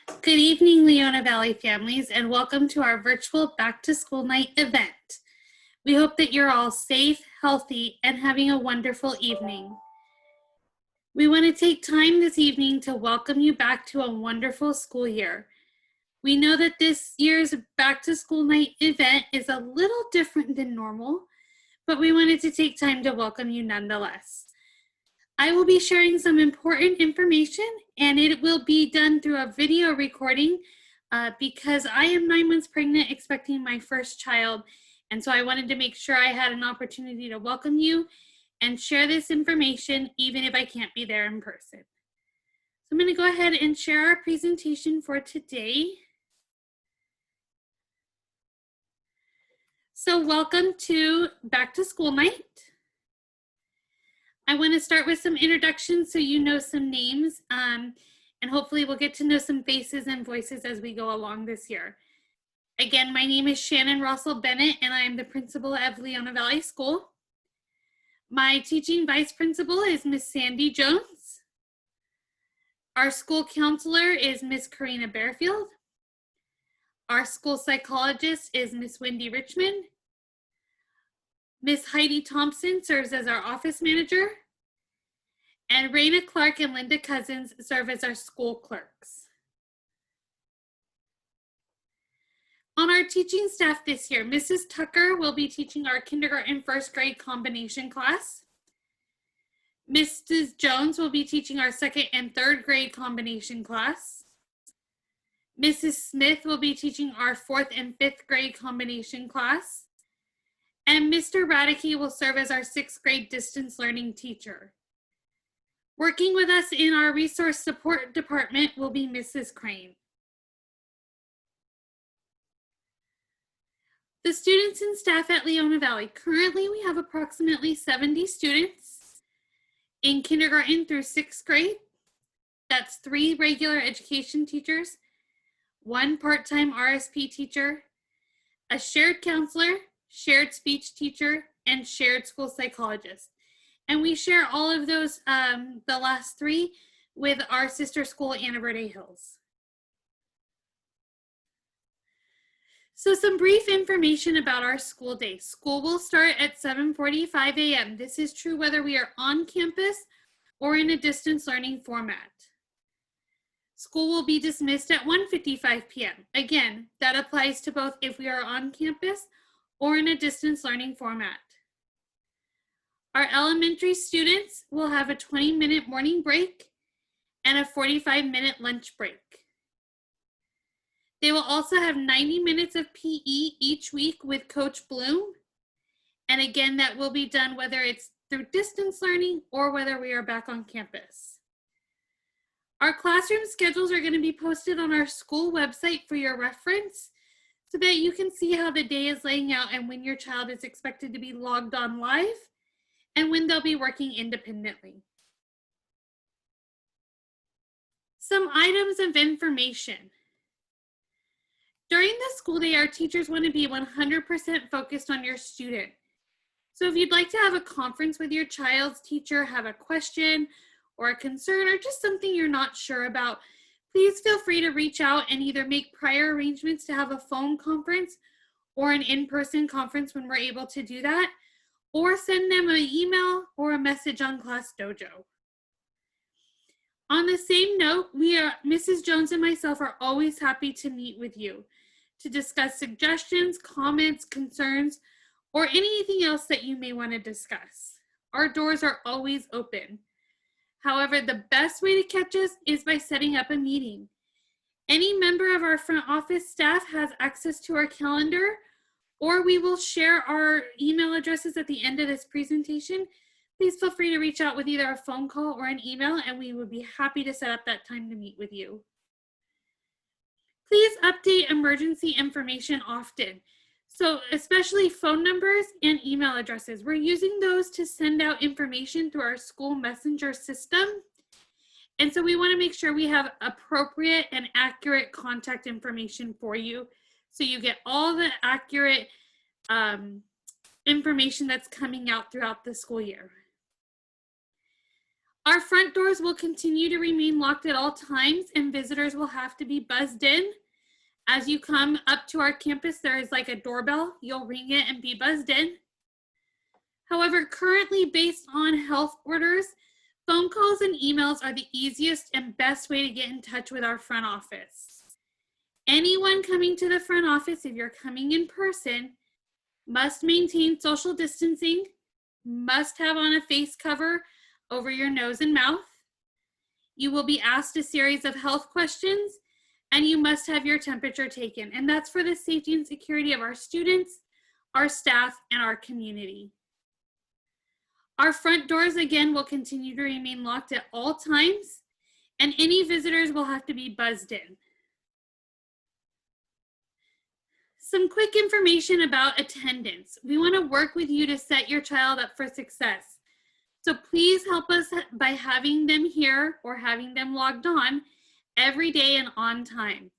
Good evening, Leona Valley families, and welcome to our virtual Back to School Night event. We hope that you're all safe, healthy, and having a wonderful evening. We want to take time this evening to welcome you back to a wonderful school year. We know that this year's Back to School Night event is a little different than normal, but we wanted to take time to welcome you nonetheless. I will be sharing some important information, and it will be done through a video recording because I am 9 months pregnant expecting my first child, and so I wanted to make sure I had an opportunity to welcome you and share this information even if I can't be there in person. So I'm going to go ahead and share our presentation for today. So welcome to Back to School Night. I want to start with some introductions so you know some names, and hopefully we'll get to know some faces and voices as we go along this year. Again, my name is Shannon Russell Bennett, and I am the principal of Leona Valley School. My teaching vice principal is Miss Sandy Jones. Our school counselor is Miss Karina Bearfield. Our school psychologist is Miss Wendy Richmond. Miss Heidi Thompson serves as our office manager, and Raina Clark and Linda Cousins serve as our school clerks. On our teaching staff this year, Mrs. Tucker will be teaching our kindergarten first grade combination class. Mrs. Jones will be teaching our second and third grade combination class. Mrs. Smith will be teaching our fourth and fifth grade combination class. And Mr. Radicke will serve as our sixth grade distance learning teacher. Working with us in our resource support department will be Mrs. Crane. The students and staff at Leona Valley. Currently, we have approximately 70 students in kindergarten through sixth grade. That's 3 regular education teachers, 1 part-time RSP teacher, a shared counselor, shared speech teacher, and shared school psychologist. And we share all of those, the last 3, with our sister school, Anna Verde Hills. So some brief information about our school day. School will start at 7:45 a.m. This is true whether we are on campus or in a distance learning format. School will be dismissed at 1:55 p.m. Again, that applies to both if we are on campus or in a distance learning format. Our elementary students will have a 20-minute morning break and a 45-minute lunch break. They will also have 90 minutes of PE each week with Coach Bloom. And again, that will be done whether it's through distance learning or whether we are back on campus. Our classroom schedules are going to be posted on our school website for your reference, so that you can see how the day is laying out and when your child is expected to be logged on live and when they'll be working independently. Some items of information. During the school day, our teachers want to be 100% focused on your student. So if you'd like to have a conference with your child's teacher, have a question or a concern or just something you're not sure about, please feel free to reach out and either make prior arrangements to have a phone conference or an in-person conference when we're able to do that, or send them an email or a message on Class Dojo. On the same note, Mrs. Jones and myself are always happy to meet with you to discuss suggestions, comments, concerns, or anything else that you may want to discuss. Our doors are always open. However, the best way to catch us is by setting up a meeting. Any member of our front office staff has access to our calendar, or we will share our email addresses at the end of this presentation. Please feel free to reach out with either a phone call or an email, and we would be happy to set up that time to meet with you. Please update emergency information often. So especially phone numbers and email addresses. We're using those to send out information through our school messenger system. And so we want to make sure we have appropriate and accurate contact information for you, so you get all the accurate information that's coming out throughout the school year. Our front doors will continue to remain locked at all times, and visitors will have to be buzzed in. As you come up to our campus, there is like a doorbell. You'll ring it and be buzzed in. However, currently, based on health orders, phone calls and emails are the easiest and best way to get in touch with our front office. Anyone coming to the front office, if you're coming in person, must maintain social distancing, must have on a face cover over your nose and mouth. You will be asked a series of health questions, and you must have your temperature taken. And that's for the safety and security of our students, our staff, and our community. Our front doors, again, will continue to remain locked at all times, and any visitors will have to be buzzed in. Some quick information about attendance. We want to work with you to set your child up for success. So please help us by having them here or having them logged on every day and on time.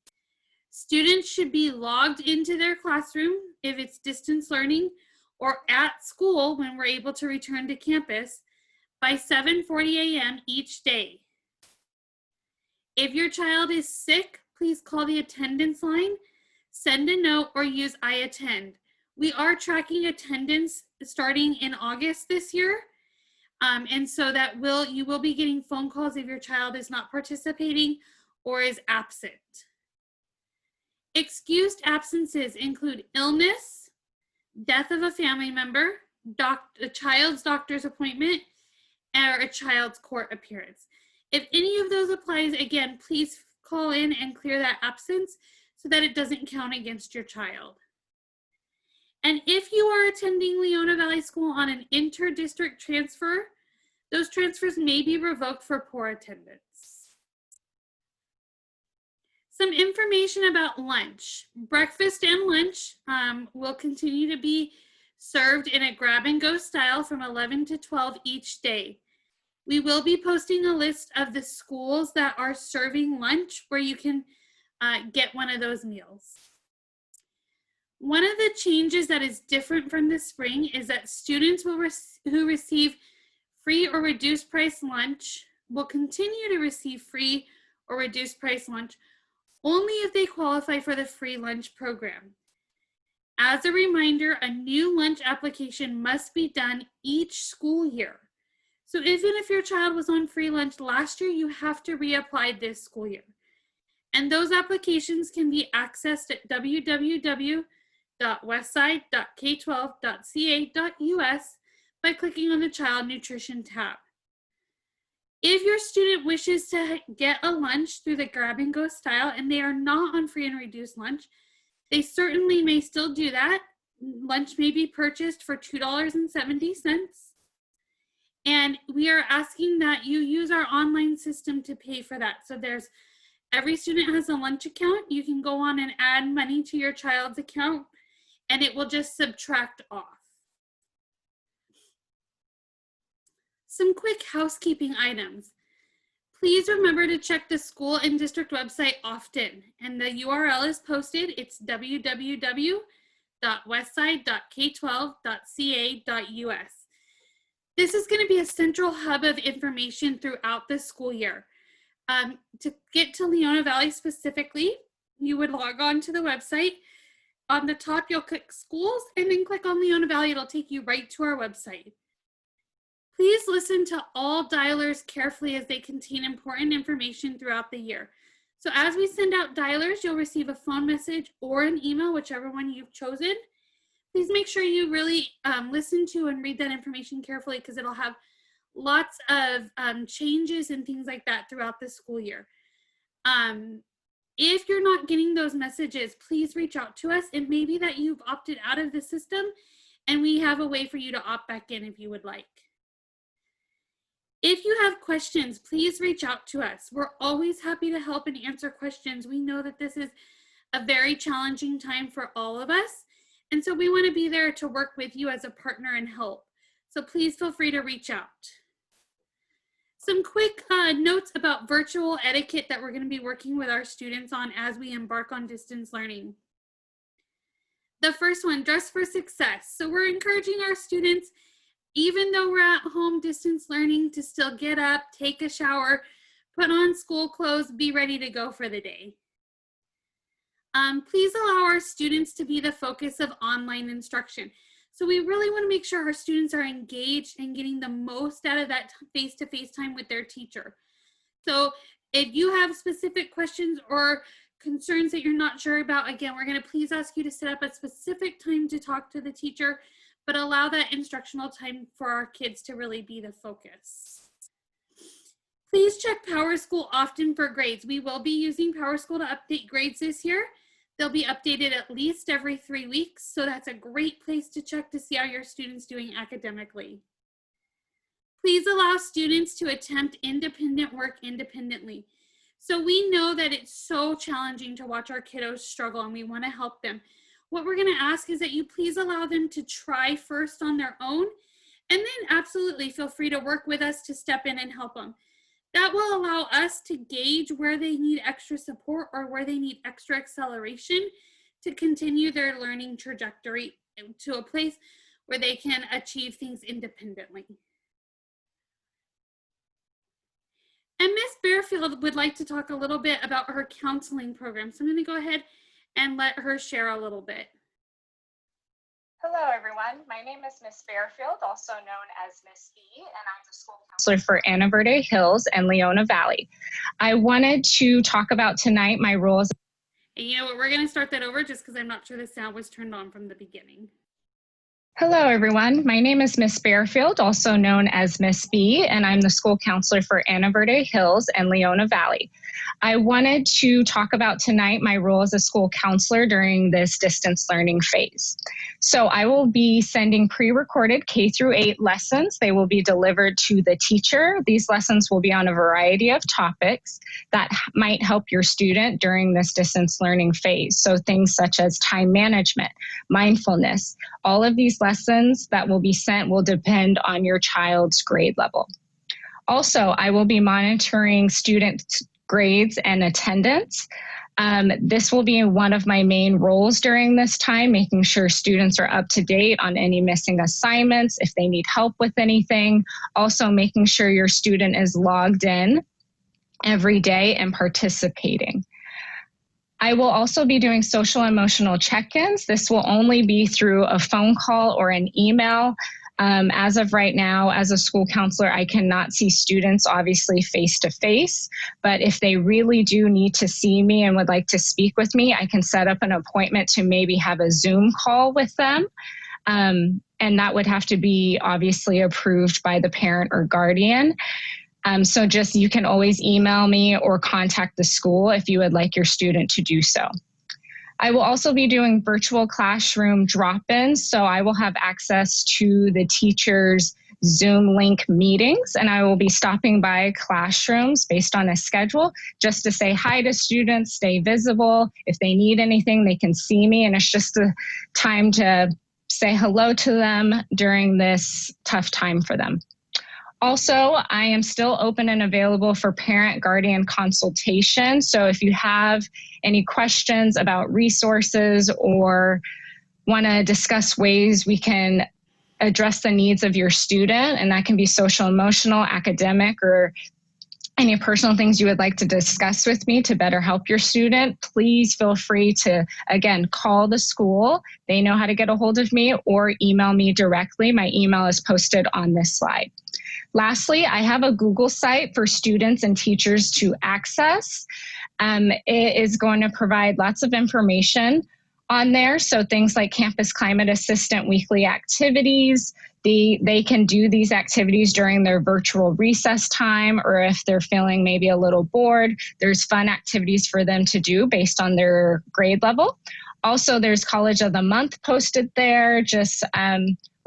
Students should be logged into their classroom if it's distance learning or at school when we're able to return to campus by 7:40 a.m. each day. If your child is sick, please call the attendance line, send a note, or use I Attend. We are tracking attendance starting in August this year, and so that you will be getting phone calls if your child is not participating or is absent. Excused absences include illness, death of a family member, a child's doctor's appointment, or a child's court appearance. If any of those applies, again, please call in and clear that absence so that it doesn't count against your child. And if you are attending Leona Valley School on an inter-district transfer, those transfers may be revoked for poor attendance. Some information about lunch. Breakfast and lunch will continue to be served in a grab-and-go style from 11 to 12 each day. We will be posting a list of the schools that are serving lunch where you can get one of those meals. One of the changes that is different from the spring is that students who receive free or reduced price lunch will continue to receive free or reduced price lunch only if they qualify for the free lunch program. As a reminder, a new lunch application must be done each school year. So even if your child was on free lunch last year, you have to reapply this school year. And those applications can be accessed at www.westside.k12.ca.us by clicking on the Child Nutrition tab. If your student wishes to get a lunch through the grab-and-go style and they are not on free and reduced lunch, they certainly may still do that. Lunch may be purchased for $2.70. And we are asking that you use our online system to pay for that. So every student has a lunch account. You can go on and add money to your child's account and it will just subtract off. Some quick housekeeping items. Please remember to check the school and district website often, and the URL is posted. It's www.westside.k12.ca.us. This is going to be a central hub of information throughout the school year. To get to Leona Valley specifically, you would log on to the website. On the top, you'll click schools and then click on Leona Valley. It'll take you right to our website. Please listen to all dialers carefully as they contain important information throughout the year. So as we send out dialers, you'll receive a phone message or an email, whichever one you've chosen. Please make sure you really listen to and read that information carefully because it'll have lots of changes and things like that throughout the school year. If you're not getting those messages, please reach out to us. It may be that you've opted out of the system and we have a way for you to opt back in if you would like. If you have questions, please reach out to us. We're always happy to help and answer questions. We know that this is a very challenging time for all of us, and so we want to be there to work with you as a partner and help. So please feel free to reach out. Some quick notes about virtual etiquette that we're going to be working with our students on as we embark on distance learning. The first one, dress for success. So we're encouraging our students even though we're at home distance learning, to still get up, take a shower, put on school clothes, be ready to go for the day. Please allow our students to be the focus of online instruction. So we really want to make sure our students are engaged and getting the most out of that face-to-face time with their teacher. So if you have specific questions or concerns that you're not sure about, again, we're going to please ask you to set up a specific time to talk to the teacher, but allow that instructional time for our kids to really be the focus. Please check PowerSchool often for grades. We will be using PowerSchool to update grades this year. They'll be updated at least every 3 weeks, so that's a great place to check to see how your student's doing academically. Please allow students to attempt independent work independently. So we know that it's so challenging to watch our kiddos struggle, and we want to help them. What we're going to ask is that you please allow them to try first on their own, and then absolutely feel free to work with us to step in and help them. That will allow us to gauge where they need extra support or where they need extra acceleration to continue their learning trajectory to a place where they can achieve things independently. And Miss Bearfield would like to talk a little bit about her counseling program. So I'm going to go ahead and let her share a little bit. Hello, everyone. My name is Miss Bearfield, also known as Miss B, and I'm the school counselor for Anna Verde Hills and Leona Valley. I wanted to talk about tonight my role as... And you know what, we're going to start that over just because I'm not sure the sound was turned on from the beginning. Hello, everyone. My name is Miss Bearfield, also known as Miss B, and I'm the school counselor for Anna Verde Hills and Leona Valley. I wanted to talk about tonight my role as a school counselor during this distance learning phase. So I will be sending pre-recorded K through 8 lessons. They will be delivered to the teacher. These lessons will be on a variety of topics that might help your student during this distance learning phase. So things such as time management, mindfulness, all of these lessons that will be sent will depend on your child's grade level. Also, I will be monitoring student grades and attendance. This will be one of my main roles during this time, making sure students are up to date on any missing assignments, if they need help with anything. Also making sure your student is logged in every day and participating. I will also be doing social emotional check-ins. This will only be through a phone call or an email. As of right now, as a school counselor, I cannot see students obviously face-to-face, but if they really do need to see me and would like to speak with me, I can set up an appointment to maybe have a Zoom call with them. And that would have to be obviously approved by the parent or guardian. So just you can always email me or contact the school if you would like your student to do so. I will also be doing virtual classroom drop-ins, so I will have access to the teacher's Zoom link meetings, and I will be stopping by classrooms based on a schedule just to say hi to students, stay visible. If they need anything, they can see me, and it's just a time to say hello to them during this tough time for them. Also, I am still open and available for parent-guardian consultation. So if you have any questions about resources or want to discuss ways we can address the needs of your student, and that can be social, emotional, academic, or any personal things you would like to discuss with me to better help your student, please feel free to, again, call the school. They know how to get a hold of me, or email me directly. My email is posted on this slide. Lastly, I have a Google site for students and teachers to access. It is going to provide lots of information on there. So things like Campus Climate Assistant weekly activities. They can do these activities during their virtual recess time, or if they're feeling maybe a little bored, there's fun activities for them to do based on their grade level. Also, there's College of the Month posted there.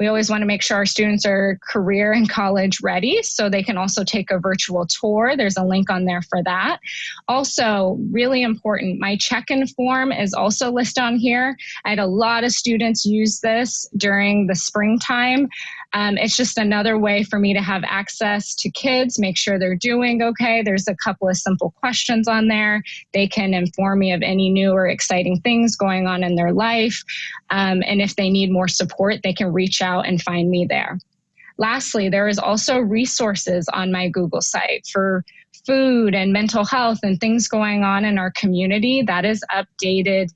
We always want to make sure our students are career and college ready, so they can also take a virtual tour. There's a link on there for that. Also, really important, my check-in form is also listed on here. I had a lot of students use this during the springtime. It's just another way for me to have access to kids, make sure they're doing okay. There's a couple of simple questions on there. They can inform me of any new or exciting things going on in their life. And if they need more support, they can reach out and find me there. Lastly, there is also resources on my Google site for food and mental health and things going on in our community that is updated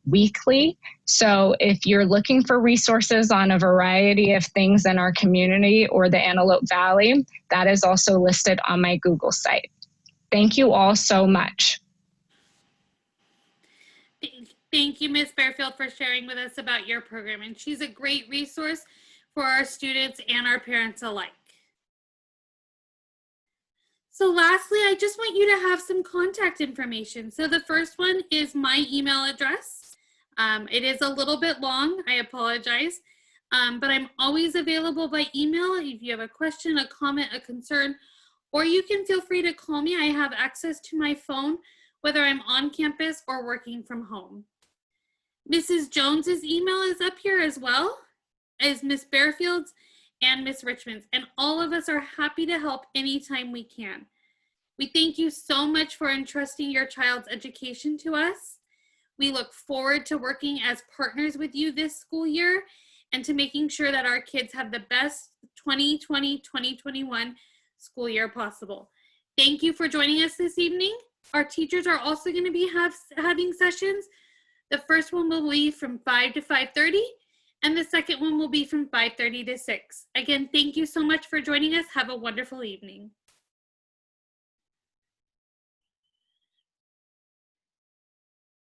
weekly. So if you're looking for resources on a variety of things in our community or the Antelope Valley, that is also listed on my Google site. Thank you all so much. Thank you, Ms. Bearfield, for sharing with us about your program. And she's a great resource for our students and our parents alike. So lastly, I just want you to have some contact information. So the first one is my email address. It is a little bit long, I apologize, but I'm always available by email if you have a question, a comment, a concern, or you can feel free to call me. I have access to my phone, whether I'm on campus or working from home. Mrs. Jones's email is up here as well as Miss Bearfield's and Miss Richmond's, and all of us are happy to help anytime we can. We thank you so much for entrusting your child's education to us. We look forward to working as partners with you this school year and to making sure that our kids have the best 2020-2021 school year possible. Thank you for joining us this evening. Our teachers are also going to be having sessions. The first one will be from 5 to 5:30, and the second one will be from 5:30 to 6. Again, thank you so much for joining us. Have a wonderful evening.